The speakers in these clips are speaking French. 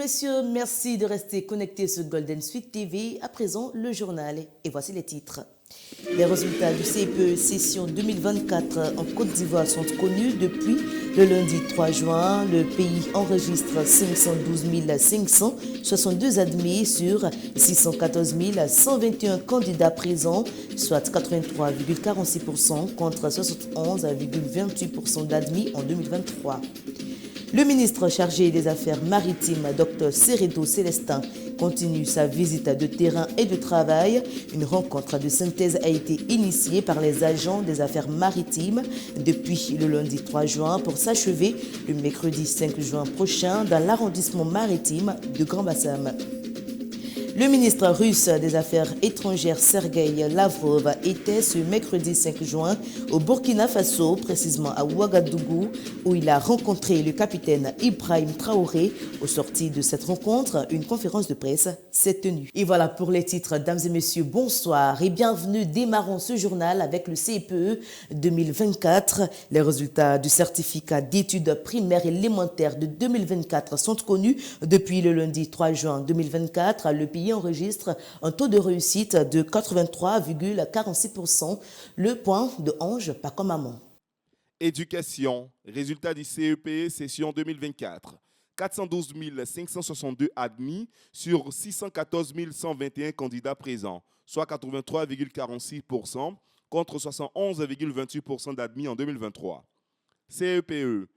messieurs, merci de rester connectés sur Golden Suite TV. À présent, le journal. Et voici les titres. Les résultats du CPE session 2024 en Côte d'Ivoire sont connus depuis le lundi 3 juin. Le pays enregistre 512 562 admis sur 614 121 candidats présents, soit 83,46% contre 71,28% d'admis en 2023. Le ministre chargé des Affaires maritimes, Dr Seredo Célestin, continue sa visite de terrain et de travail. Une rencontre de synthèse a été initiée par les agents des affaires maritimes depuis le lundi 3 juin pour s'achever le mercredi 5 juin prochain dans l'arrondissement maritime de Grand-Bassam. Le ministre russe des Affaires étrangères Sergueï Lavrov était ce mercredi 5 juin au Burkina Faso, précisément à Ouagadougou, où il a rencontré le capitaine Ibrahim Traoré. Au sorti de cette rencontre, une conférence de presse s'est tenue. Et voilà pour les titres. Dames et messieurs, bonsoir et bienvenue. Démarrons ce journal avec le CPE 2024. Les résultats du certificat d'études primaires élémentaires de 2024 sont connus depuis le lundi 3 juin 2024. Le pays enregistre un taux de réussite de 83,46%, le point de Ange pas comme maman. Éducation, résultat du CEPE session 2024. 412 562 admis sur 614 121 candidats présents, soit 83,46% contre 71,28% d'admis en 2023. CEPE,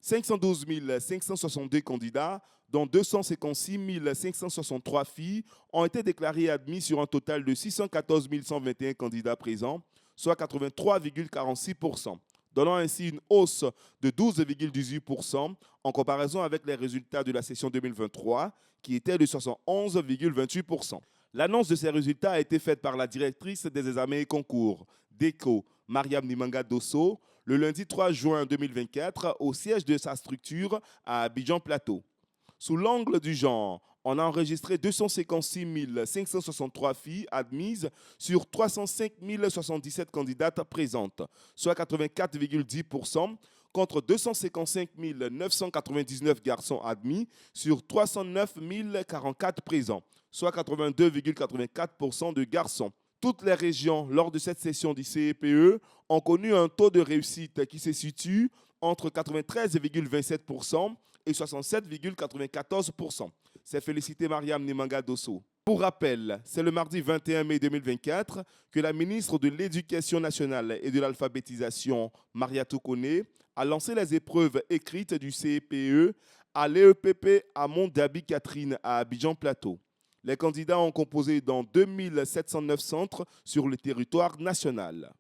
512 562 candidats, dont 256 563 filles, ont été déclarés admis sur un total de 614 121 candidats présents, soit 83,46%, donnant ainsi une hausse de 12,18% en comparaison avec les résultats de la session 2023, qui étaient de 71,28%. L'annonce de ces résultats a été faite par la directrice des examens et concours, DECO, Mariam Nimanga Dosso, le lundi 3 juin 2024 au siège de sa structure à Abidjan Plateau. Sous l'angle du genre, on a enregistré 256 563 filles admises sur 305 077 candidates présentes, soit 84,10%, contre 255 999 garçons admis sur 309 044 présents, soit 82,84% de garçons. Toutes les régions, lors de cette session du CEPE, ont connu un taux de réussite qui se situe entre 93,27% et 67,94%. C'est félicité Mariam Nimanga Dosso. Pour rappel, c'est le mardi 21 mai 2024 que la ministre de l'Éducation nationale et de l'alphabétisation, Mariatou Kone, a lancé les épreuves écrites du CEPE à l'EEPP à Mont-Dabi-Catherine à Abidjan Plateau. Les candidats ont composé dans 2709 centres sur le territoire national.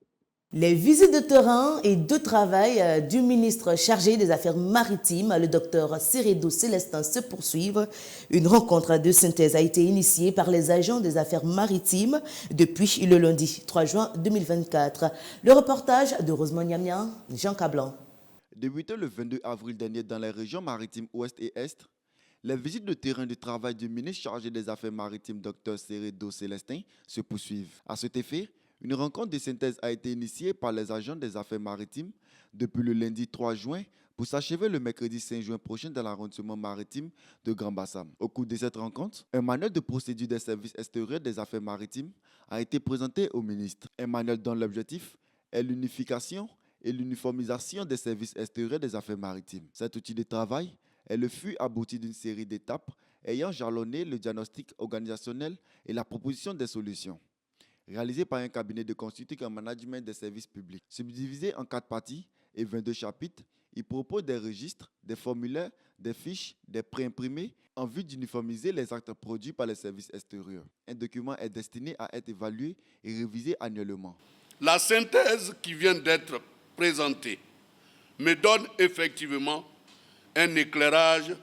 Les visites de terrain et de travail du ministre chargé des Affaires maritimes, le docteur Seredo Célestin, se poursuivent. Une rencontre de synthèse a été initiée par les agents des affaires maritimes depuis le lundi 3 juin 2024. Le reportage de Rosemont Niamia, Jean Cablan. Débuté le 22 avril dernier dans les régions maritimes ouest et est, les visites de terrain de travail du ministre chargé des Affaires maritimes, Dr Seredo Célestin, se poursuivent. À cet effet, une rencontre de synthèse a été initiée par les agents des affaires maritimes depuis le lundi 3 juin pour s'achever le mercredi 5 juin prochain dans l'arrondissement maritime de Grand-Bassam. Au cours de cette rencontre, un manuel de procédure des services extérieurs des affaires maritimes a été présenté au ministre. Un manuel dont l'objectif est l'unification et l'uniformisation des services extérieurs des affaires maritimes. Cet outil de travail est le fruit abouti d'une série d'étapes ayant jalonné le diagnostic organisationnel et la proposition des solutions. Réalisé par un cabinet de consulting en management des services publics. Subdivisé en 4 parties et 22 chapitres, il propose des registres, des formulaires, des fiches, des préimprimés en vue d'uniformiser les actes produits par les services extérieurs. Un document est destiné à être évalué et révisé annuellement. La synthèse qui vient d'être présentée me donne effectivement un éclairage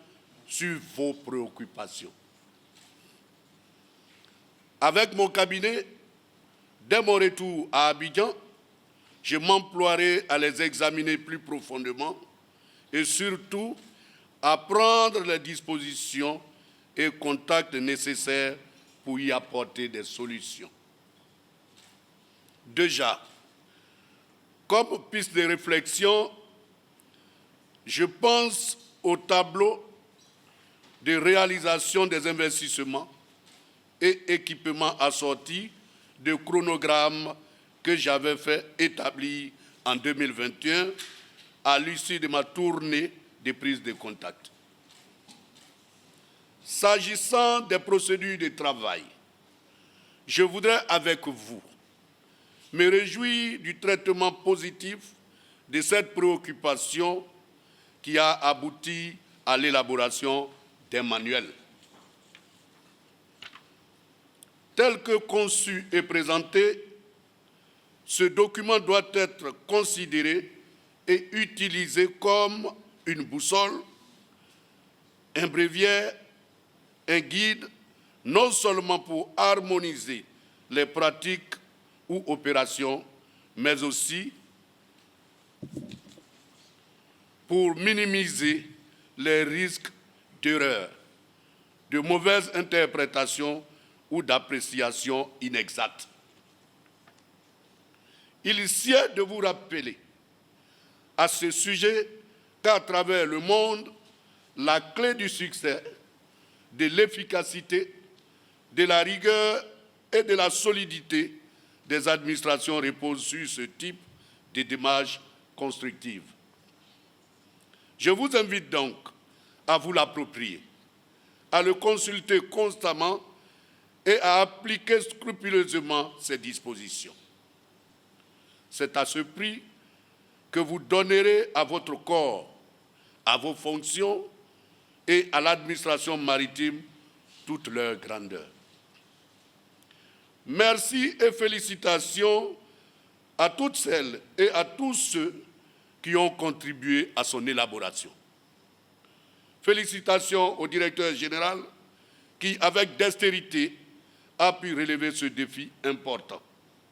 sur vos préoccupations. Avec mon cabinet, dès mon retour à Abidjan, je m'emploierai à les examiner plus profondément et surtout à prendre les dispositions et contacts nécessaires pour y apporter des solutions. Déjà, comme piste de réflexion, je pense au tableau de réalisation des investissements et équipements assortis de chronogrammes que j'avais fait établir en 2021 à l'issue de ma tournée de prise de contact. S'agissant des procédures de travail, je voudrais avec vous me réjouir du traitement positif de cette préoccupation qui a abouti à l'élaboration d'un manuel. Tel que conçu et présenté, ce document doit être considéré et utilisé comme une boussole, un bréviaire, un guide, non seulement pour harmoniser les pratiques ou opérations, mais aussi pour minimiser les risques d'erreur, de mauvaise interprétation ou d'appréciation inexacte. Il sied de vous rappeler à ce sujet qu'à travers le monde, la clé du succès, de l'efficacité, de la rigueur et de la solidité des administrations repose sur ce type de démarche constructive. Je vous invite donc à vous l'approprier, à le consulter constamment et à appliquer scrupuleusement ces dispositions. C'est à ce prix que vous donnerez à votre corps, à vos fonctions et à l'administration maritime toute leur grandeur. Merci et félicitations à toutes celles et à tous ceux qui ont contribué à son élaboration. Félicitations au directeur général qui, avec dextérité, a pu relever ce défi important.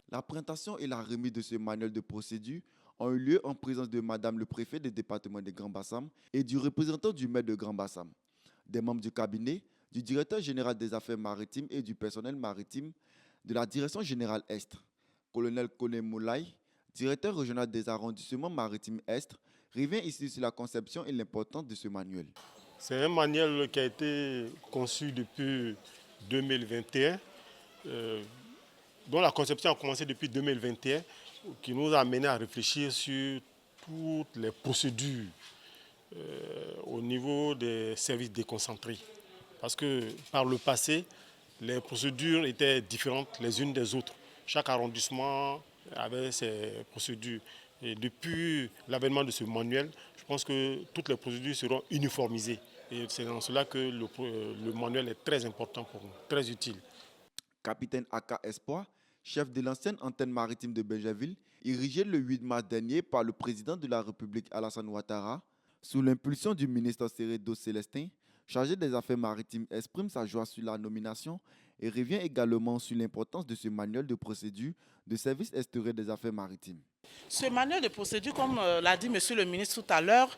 La présentation et la remise de ce manuel de procédure ont eu lieu en présence de Madame le préfet du département de Grand Bassam et du représentant du maire de Grand Bassam, des membres du cabinet, du directeur général des affaires maritimes et du personnel maritime de la direction générale Est, colonel Kone Moulay, directeur régional des arrondissements maritimes Est, revient ici sur la conception et l'importance de ce manuel. C'est un manuel qui a été conçu depuis 2021, dont la conception a commencé depuis 2021, qui nous a amené à réfléchir sur toutes les procédures au niveau des services déconcentrés. Parce que par le passé, les procédures étaient différentes les unes des autres. Chaque arrondissement avait ses procédures. Et depuis l'avènement de ce manuel, je pense que toutes les procédures seront uniformisées. Et c'est dans cela que le manuel est très important pour nous, très utile. Capitaine Aka Espoir, chef de l'ancienne antenne maritime de Benjaville, érigé le 8 mars dernier par le président de la République Alassane Ouattara, sous l'impulsion du ministre Seredo Célestin, chargé des affaires maritimes, exprime sa joie sur la nomination et revient également sur l'importance de ce manuel de procédure de service extérieur des affaires maritimes. Ce manuel de procédure, comme l'a dit monsieur le ministre tout à l'heure,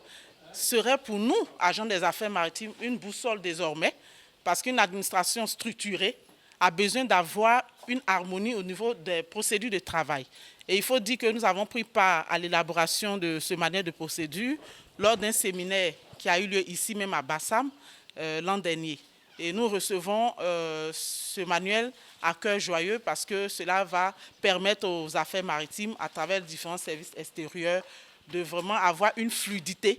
serait pour nous, agents des affaires maritimes, une boussole désormais, parce qu'une administration structurée a besoin d'avoir une harmonie au niveau des procédures de travail. Et il faut dire que nous avons pris part à l'élaboration de ce manuel de procédure lors d'un séminaire qui a eu lieu ici même à Bassam l'an dernier. Et nous recevons ce manuel à cœur joyeux parce que cela va permettre aux affaires maritimes, à travers différents services extérieurs, de vraiment avoir une fluidité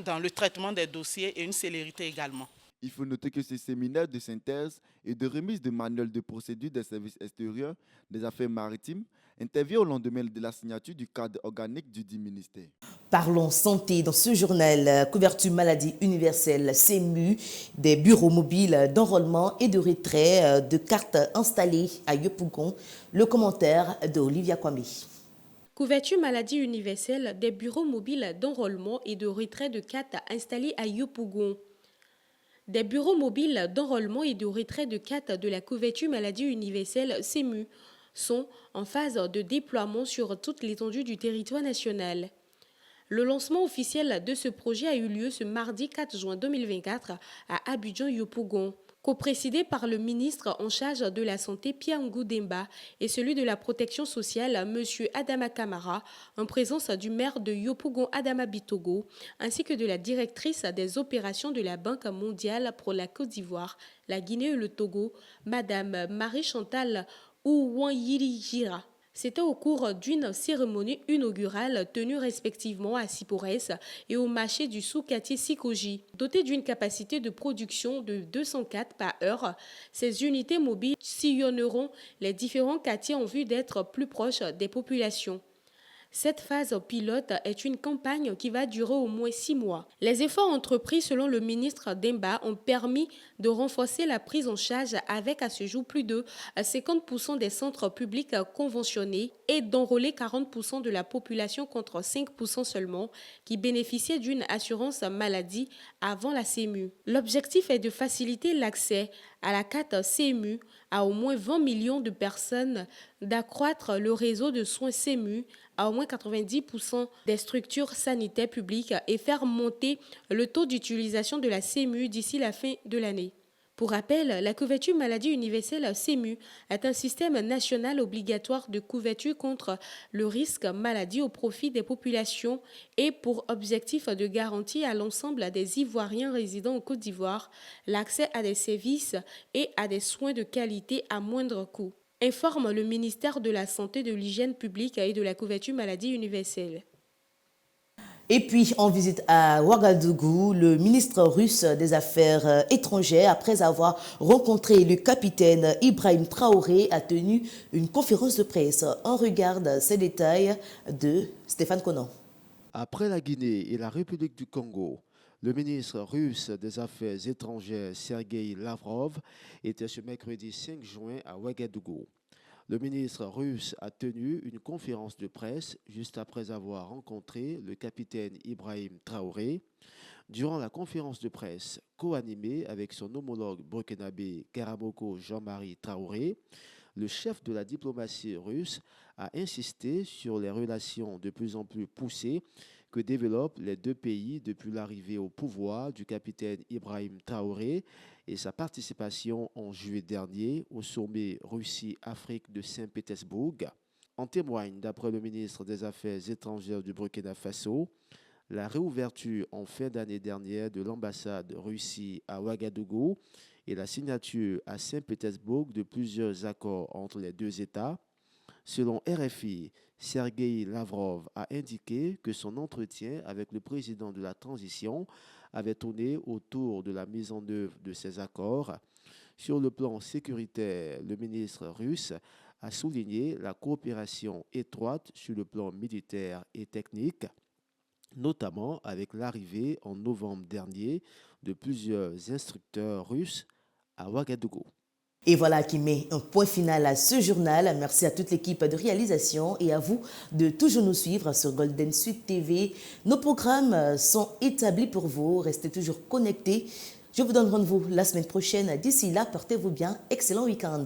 dans le traitement des dossiers et une célérité également. Il faut noter que ce séminaire de synthèse et de remise de manuel de procédure des services extérieurs des affaires maritimes intervient au lendemain de la signature du cadre organique du dit ministère. Parlons santé dans ce journal. Couverture maladie universelle CMU, des bureaux mobiles d'enrôlement et de retrait de cartes installées à Yopougon. Le commentaire d'Olivia Kwame. Couverture maladie universelle, des bureaux mobiles d'enrôlement et de retrait de cartes installés à Yopougon. Des bureaux mobiles d'enrôlement et de retrait de cartes de la couverture maladie universelle CMU sont en phase de déploiement sur toute l'étendue du territoire national. Le lancement officiel de ce projet a eu lieu ce mardi 4 juin 2024 à Abidjan-Yopougon. coprésidé par le ministre en charge de la Santé Pierre Ngudemba et celui de la Protection sociale M. Adama Kamara, en présence du maire de Yopougon Adama Bitogo, ainsi que de la directrice des opérations de la Banque mondiale pour la Côte d'Ivoire, la Guinée et le Togo, Madame Marie-Chantal Ouanyiri-Gira. C'était au cours d'une cérémonie inaugurale tenue respectivement à Sipores et au marché du sous-quartier Sikoji. Dotées d'une capacité de production de 204 par heure, ces unités mobiles sillonneront les différents quartiers en vue d'être plus proches des populations. Cette phase pilote est une campagne qui va durer au moins 6 mois. Les efforts entrepris selon le ministre Demba ont permis de renforcer la prise en charge avec à ce jour plus de 50% des centres publics conventionnés et d'enrôler 40% de la population contre 5% seulement qui bénéficiaient d'une assurance maladie avant la CMU. L'objectif est de faciliter l'accès à la carte CMU à au moins 20 millions de personnes, d'accroître le réseau de soins CMU à au moins 90% des structures sanitaires publiques et faire monter le taux d'utilisation de la CMU d'ici la fin de l'année. Pour rappel, la couverture maladie universelle CMU est un système national obligatoire de couverture contre le risque maladie au profit des populations et pour objectif de garantir à l'ensemble des Ivoiriens résidant en Côte d'Ivoire l'accès à des services et à des soins de qualité à moindre coût, informe le ministère de la Santé, de l'Hygiène publique et de la couverture maladie universelle. Et puis, en visite à Ouagadougou, le ministre russe des Affaires étrangères, après avoir rencontré le capitaine Ibrahim Traoré, a tenu une conférence de presse. On regarde ces détails de Stéphane Conan. Après la Guinée et la République du Congo, le ministre russe des Affaires étrangères Sergueï Lavrov était ce mercredi 5 juin à Ouagadougou. Le ministre russe a tenu une conférence de presse juste après avoir rencontré le capitaine Ibrahim Traoré. Durant la conférence de presse co-animée avec son homologue burkinabé Karamoko Jean-Marie Traoré, le chef de la diplomatie russe a insisté sur les relations de plus en plus poussées que développent les deux pays depuis l'arrivée au pouvoir du capitaine Ibrahim Traoré et sa participation en juillet dernier au sommet Russie-Afrique de Saint-Pétersbourg. En témoigne, d'après le ministre des Affaires étrangères du Burkina Faso, la réouverture en fin d'année dernière de l'ambassade Russie à Ouagadougou et la signature à Saint-Pétersbourg de plusieurs accords entre les deux États. Selon RFI, Sergueï Lavrov a indiqué que son entretien avec le président de la transition avait tourné autour de la mise en œuvre de ces accords. Sur le plan sécuritaire, le ministre russe a souligné la coopération étroite sur le plan militaire et technique, notamment avec l'arrivée en novembre dernier de plusieurs instructeurs russes à Ouagadougou. Et voilà qui met un point final à ce journal. Merci à toute l'équipe de réalisation et à vous de toujours nous suivre sur Golden Suite TV. Nos programmes sont établis pour vous. Restez toujours connectés. Je vous donne rendez-vous la semaine prochaine. D'ici là, portez-vous bien. Excellent week-end.